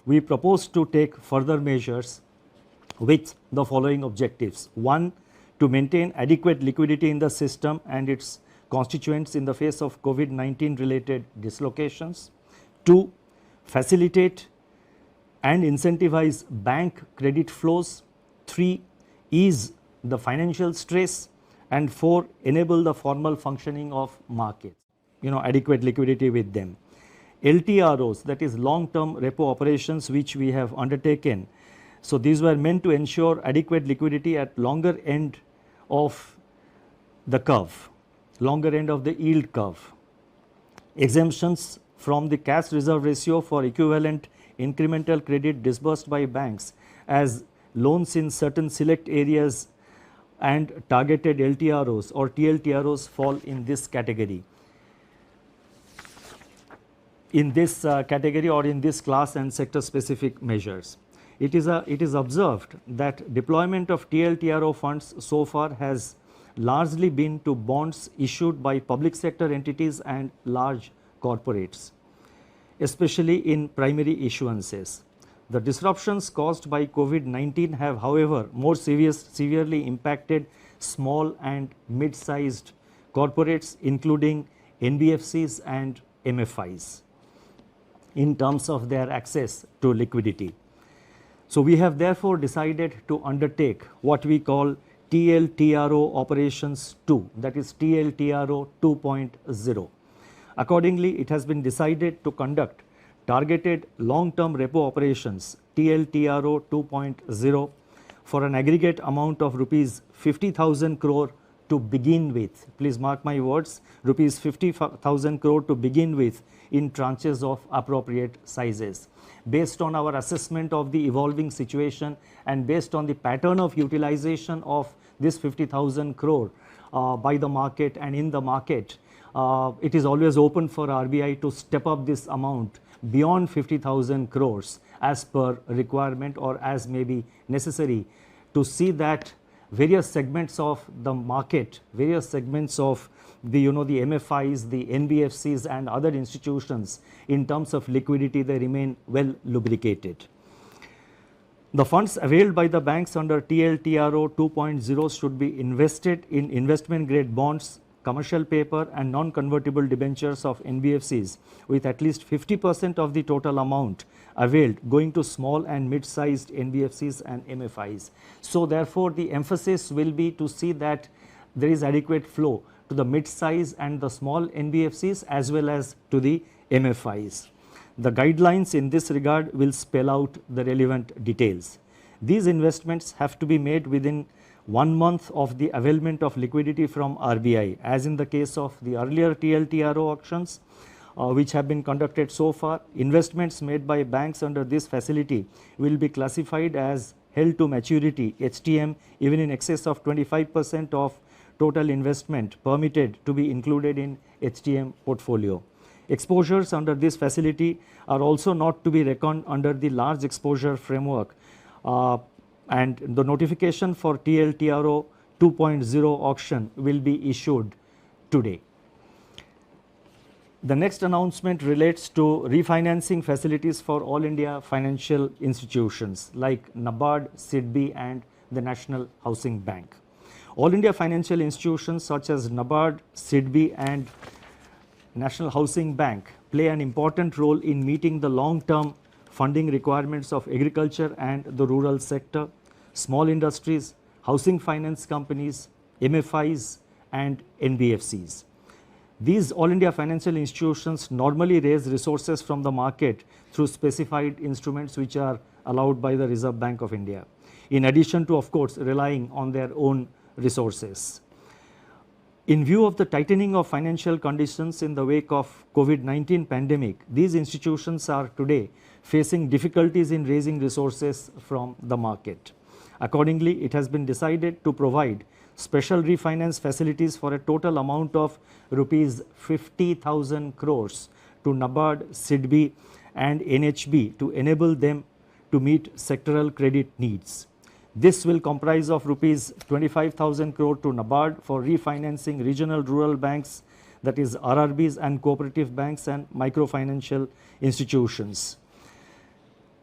We propose to take further measures with the following objectives. 1. To maintain adequate liquidity in the system and its constituents in the face of COVID-19 related dislocations. 2. Facilitate and incentivize bank credit flows. 3. Ease the financial stress. And 4. Enable the formal functioning of markets, adequate liquidity with them. LTROs, that is long term repo operations, which we have undertaken. So these were meant to ensure adequate liquidity at longer end of the curve, longer end of the yield curve. Exemptions from the cash reserve ratio for equivalent incremental credit disbursed by banks as loans in certain select areas and targeted LTROs or TLTROs fall in this category. In this category or in this class and sector specific measures. It is observed that deployment of TLTRO funds so far has largely been to bonds issued by public sector entities and large corporates, especially in primary issuances. The disruptions caused by COVID-19 have, however, more severely impacted small and mid-sized corporates, including NBFCs and MFIs, in terms of their access to liquidity. So we have therefore decided to undertake what we call TLTRO operations 2, that is TLTRO 2.0. Accordingly, it has been decided to conduct targeted long-term repo operations TLTRO 2.0 for an aggregate amount of rupees 50,000 crore to begin with. Please mark my words, rupees 50,000 crore to begin with in tranches of appropriate sizes. Based on our assessment of the evolving situation and based on the pattern of utilization of this 50,000 crore by the market and in the market, it is always open for RBI to step up this amount beyond 50,000 crores as per requirement or as may be necessary to see that various segments of the market, various segments of the MFIs, the NBFCs and other institutions in terms of liquidity, they remain well lubricated. The funds availed by the banks under TLTRO 2.0 should be invested in investment grade bonds, commercial paper and non-convertible debentures of NBFCs with at least 50% of the total amount availed going to small and mid-sized NBFCs and MFIs. So therefore, the emphasis will be to see that there is adequate flow to the mid-size and the small NBFCs as well as to the MFIs. The guidelines in this regard will spell out the relevant details. These investments have to be made within 1 month of the availment of liquidity from RBI, as in the case of the earlier TLTRO auctions which have been conducted so far. Investments made by banks under this facility will be classified as held to maturity HTM even in excess of 25% of total investment permitted to be included in HTM portfolio. Exposures under this facility are also not to be reckoned under the large exposure framework, and the notification for TLTRO 2.0 auction will be issued today. The next announcement relates to refinancing facilities for all India financial institutions like NABARD, SIDBI and the National Housing Bank. All India financial institutions such as NABARD, SIDBI and National Housing Bank play an important role in meeting the long-term funding requirements of agriculture and the rural sector, small industries, housing finance companies, MFIs and NBFCs. These all India financial institutions normally raise resources from the market through specified instruments which are allowed by the Reserve Bank of India, in addition to, of course, relying on their own resources. In view of the tightening of financial conditions in the wake of COVID-19 pandemic, these institutions are today facing difficulties in raising resources from the market. Accordingly, it has been decided to provide special refinance facilities for a total amount of rupees 50,000 crores to NABARD, SIDBI and NHB to enable them to meet sectoral credit needs. This will comprise of rupees 25,000 crore to NABARD for refinancing regional rural banks, that is RRBs and cooperative banks and microfinancial institutions.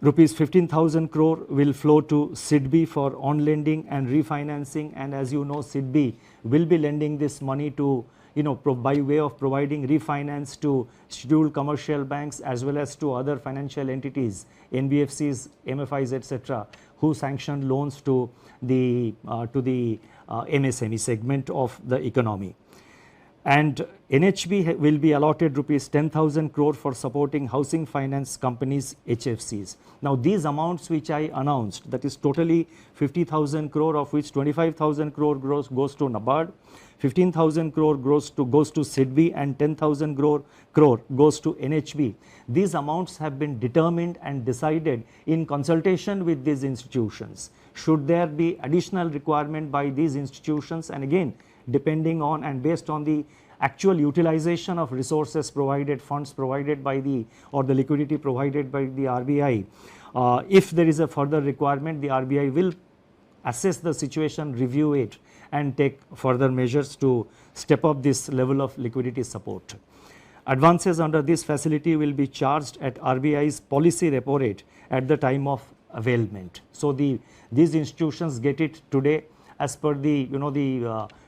Rupees 15,000 crore will flow to SIDBI for on-lending and refinancing, and as you know, SIDBI will be lending this money to, by way of providing refinance to scheduled commercial banks as well as to other financial entities, NBFCs, MFIs, etc., who sanction loans to the MSME segment of the economy. And NHB will be allotted rupees 10,000 crore for supporting housing finance companies, HFCs. Now these amounts which I announced, that is totally 50,000 crore, of which 25,000 crore goes to NABARD, 15,000 crore goes to SIDBI, and 10,000 crore goes to NHB. These amounts have been determined and decided in consultation with these institutions. Should there be additional requirement by these institutions, and again depending on and based on the actual utilization of resources provided, funds provided by the liquidity provided by the RBI, if there is a further requirement, the RBI will assess the situation, review it, and take further measures to step up this level of liquidity support. Advances under this facility will be charged at RBI's policy repo rate at the time of availment. So these institutions get it today as per the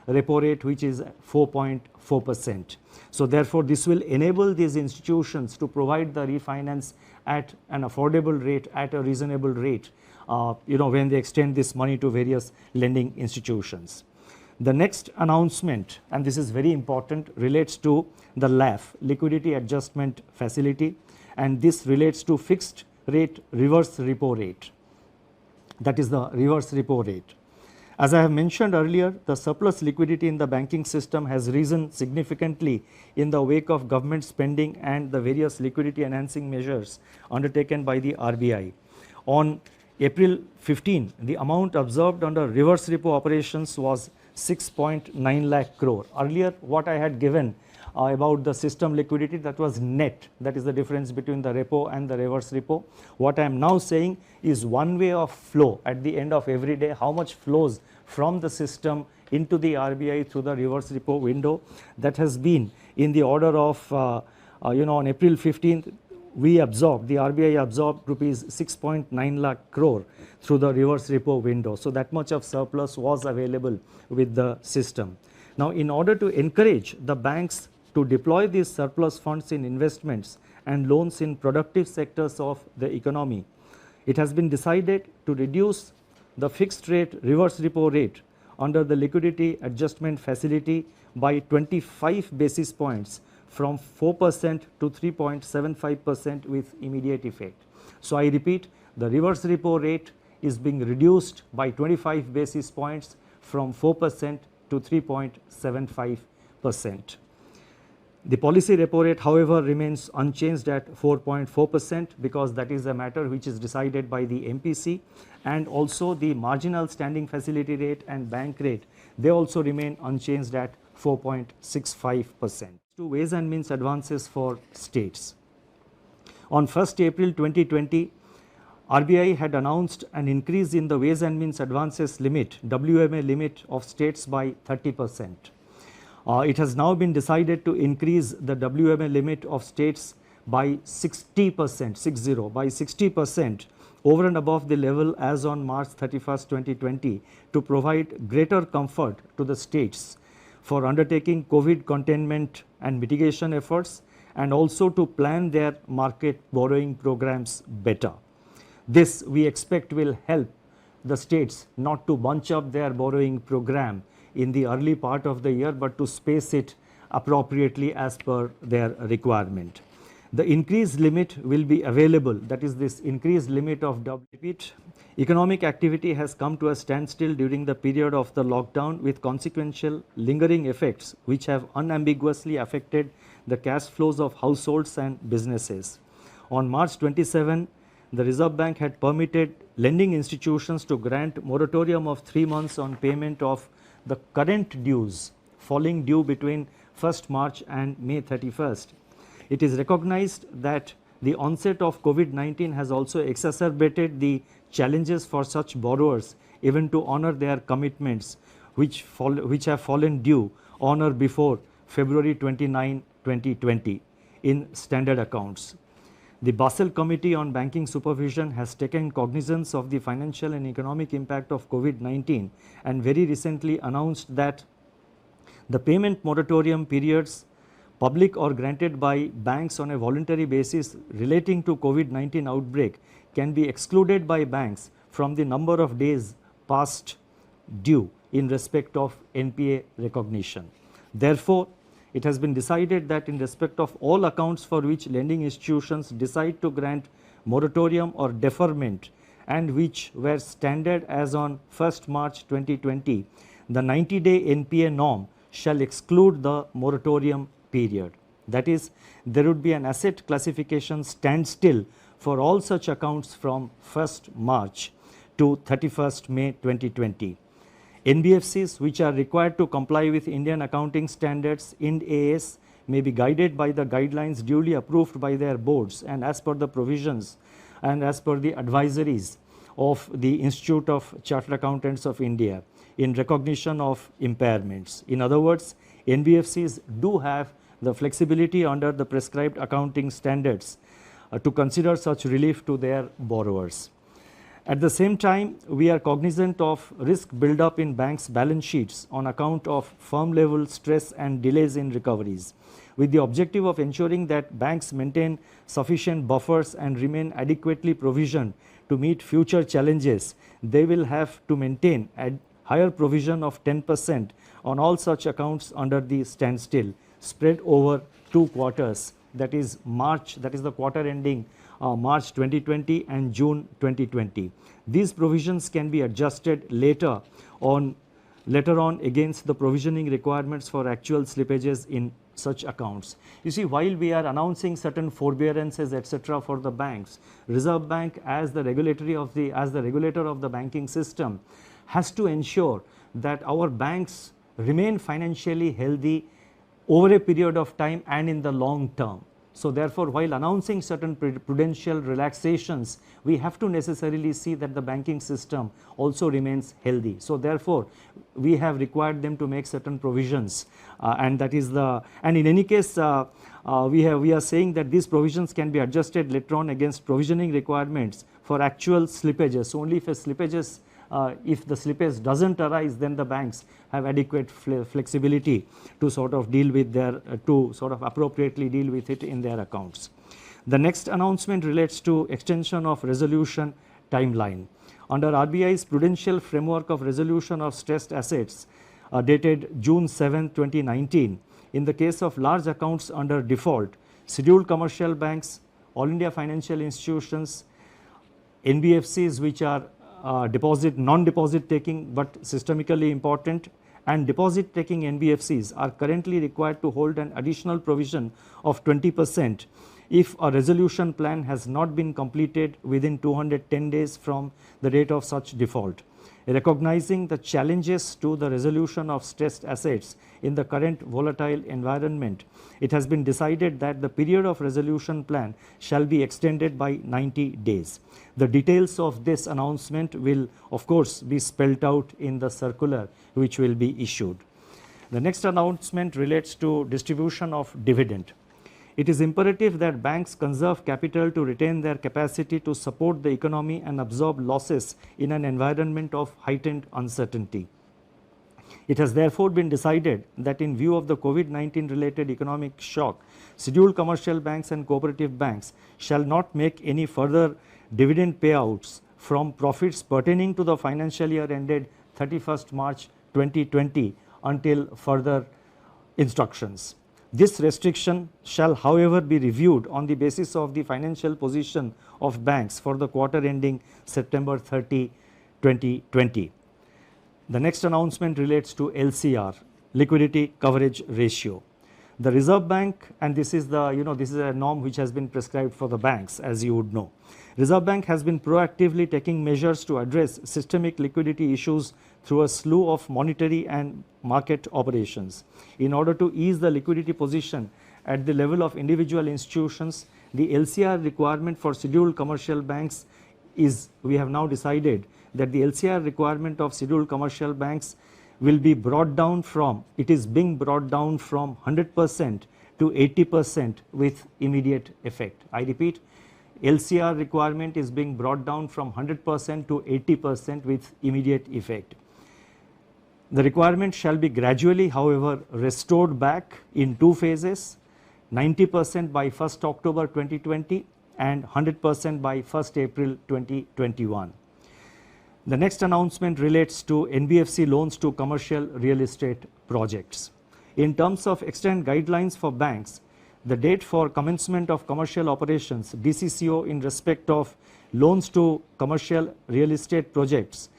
repo rate, which is 4.4%. So therefore this will enable these institutions to provide the refinance at an affordable rate, at a reasonable rate, when they extend this money to various lending institutions. The next announcement, and this is very important, relates to the LAF, Liquidity Adjustment Facility, and this relates to fixed rate reverse repo rate. That is the reverse repo rate. As I have mentioned earlier, the surplus liquidity in the banking system has risen significantly in the wake of government spending and the various liquidity enhancing measures undertaken by the RBI. On April 15, the amount observed under reverse repo operations was 6.9 lakh crore. Earlier, what I had given about the system liquidity, that was net, that is the difference between the repo and the reverse repo. What I am now saying is one way of flow at the end of every day, how much flows from the system into the RBI through the reverse repo window. That has been in the order of, on April 15th, the RBI absorbed rupees 6.9 lakh crore through the reverse repo window. So that much of surplus was available with the system. Now, in order to encourage the banks to deploy these surplus funds in investments and loans in productive sectors of the economy, it has been decided to reduce the fixed rate reverse repo rate under the liquidity adjustment facility by 25 basis points from 4% to 3.75% with immediate effect. So I repeat, the reverse repo rate is being reduced by 25 basis points from 4% to 3.75%. The policy repo rate, however, remains unchanged at 4.4% because that is a matter which is decided by the MPC, and also the marginal standing facility rate and bank rate, they also remain unchanged at 4.65%. To ways and means advances for states. On 1st April 2020, RBI had announced an increase in the ways and means advances limit, WMA limit of states by 30%. It has now been decided to increase the WMA limit of states by 60% over and above the level as on March 31st, 2020 to provide greater comfort to the states for undertaking COVID containment and mitigation efforts, and also to plan their market borrowing programs better. This we expect will help the states not to bunch up their borrowing program in the early part of the year, but to space it appropriately as per their requirement. The increased limit will be available, that is this increased limit of economic activity has come to a standstill during the period of the lockdown with consequential lingering effects which have unambiguously affected the cash flows of households and businesses. On March 27, the Reserve Bank had permitted lending institutions to grant moratorium of 3 months on payment of the current dues falling due between 1st March and May 31st. It is recognized that the onset of COVID-19 has also exacerbated the challenges for such borrowers even to honor their commitments which have fallen due on or before February 29, 2020 in standard accounts. The Basel Committee on Banking Supervision has taken cognizance of the financial and economic impact of COVID-19 and very recently announced that the payment moratorium periods, public or granted by banks on a voluntary basis relating to COVID-19 outbreak, can be excluded by banks from the number of days past due in respect of NPA recognition. Therefore, it has been decided that in respect of all accounts for which lending institutions decide to grant moratorium or deferment and which were standard as on 1st March 2020, the 90-day NPA norm shall exclude the moratorium period. That is, there would be an asset classification standstill for all such accounts from 1st March to 31st May 2020. NBFCs which are required to comply with Indian accounting standards Ind AS may be guided by the guidelines duly approved by their boards and as per the provisions and as per the advisories of the Institute of Chartered Accountants of India in recognition of impairments. In other words, NBFCs do have the flexibility under the prescribed accounting standards to consider such relief to their borrowers. At the same time, we are cognizant of risk build-up in banks' balance sheets on account of firm-level stress and delays in recoveries. With the objective of ensuring that banks maintain sufficient buffers and remain adequately provisioned to meet future challenges, they will have to maintain a higher provision of 10% on all such accounts under the standstill, spread over 2 quarters, that is March, that is the quarter ending March 2020 and June 2020. These provisions can be adjusted later on against the provisioning requirements for actual slippages in such accounts. You see, while we are announcing certain forbearances etc. for the banks, Reserve Bank as the regulator of the banking system has to ensure that our banks remain financially healthy over a period of time and in the long term. So therefore, while announcing certain prudential relaxations, we have to necessarily see that the banking system also remains healthy. So therefore, we have required them to make certain provisions, and that is the, and in any case, we are saying that these provisions can be adjusted later on against provisioning requirements for actual slippages. So only if a slippages if the slippage doesn't arise, then the banks have adequate flexibility to sort of deal with their, to sort of appropriately deal with it in their accounts. The next announcement relates to extension of resolution timeline. Under RBI's prudential framework of resolution of stressed assets dated June 7, 2019, in the case of large accounts under default, scheduled commercial banks, all India financial institutions, NBFCs which are non-deposit taking but systemically important, and deposit taking NBFCs are currently required to hold an additional provision of 20% if a resolution plan has not been completed within 210 days from the date of such default. Recognizing the challenges to the resolution of stressed assets in the current volatile environment, it has been decided that the period of resolution plan shall be extended by 90 days. The details of this announcement will of course be spelled out in the circular which will be issued. The next announcement relates to distribution of dividend. It is imperative that banks conserve capital to retain their capacity to support the economy and absorb losses in an environment of heightened uncertainty. It has therefore been decided that in view of the COVID-19 related economic shock, scheduled commercial banks and cooperative banks shall not make any further dividend payouts from profits pertaining to the financial year ended 31st March 2020 until further instructions. This restriction shall, however, be reviewed on the basis of the financial position of banks for the quarter ending September 30, 2020. The next announcement relates to LCR, liquidity coverage ratio. The Reserve Bank, and this is the, this is a norm which has been prescribed for the banks, as you would know. Reserve Bank has been proactively taking measures to address systemic liquidity issues through a slew of monetary and market operations. In order to ease the liquidity position at the level of individual institutions, the LCR requirement for scheduled commercial banks is, we have now decided that the LCR requirement of scheduled commercial banks will be brought down from, it is being brought down from 100% to 80% with immediate effect. I repeat, LCR requirement is being brought down from 100% to 80% with immediate effect. The requirement shall be gradually, however, restored back in two phases, 90% by 1st October 2020 and 100% by 1st April 2021. The next announcement relates to NBFC loans to commercial real estate projects. In terms of extant guidelines for banks, the date for commencement of commercial operations DCCO in respect of loans to commercial real estate projects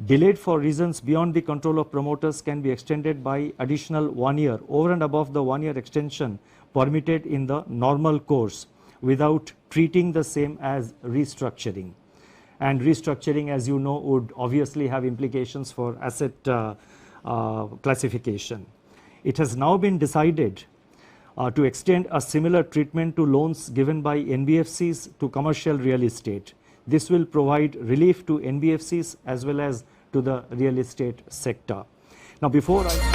delayed for reasons beyond the control of promoters can be extended by additional 1 year over and above the 1 year extension permitted in the normal course without treating the same as restructuring. And restructuring, as you know, would obviously have implications for asset classification. It has now been decided to extend a similar treatment to loans given by NBFCs to commercial real estate. This will provide relief to NBFCs as well as to the real estate sector. Now, before I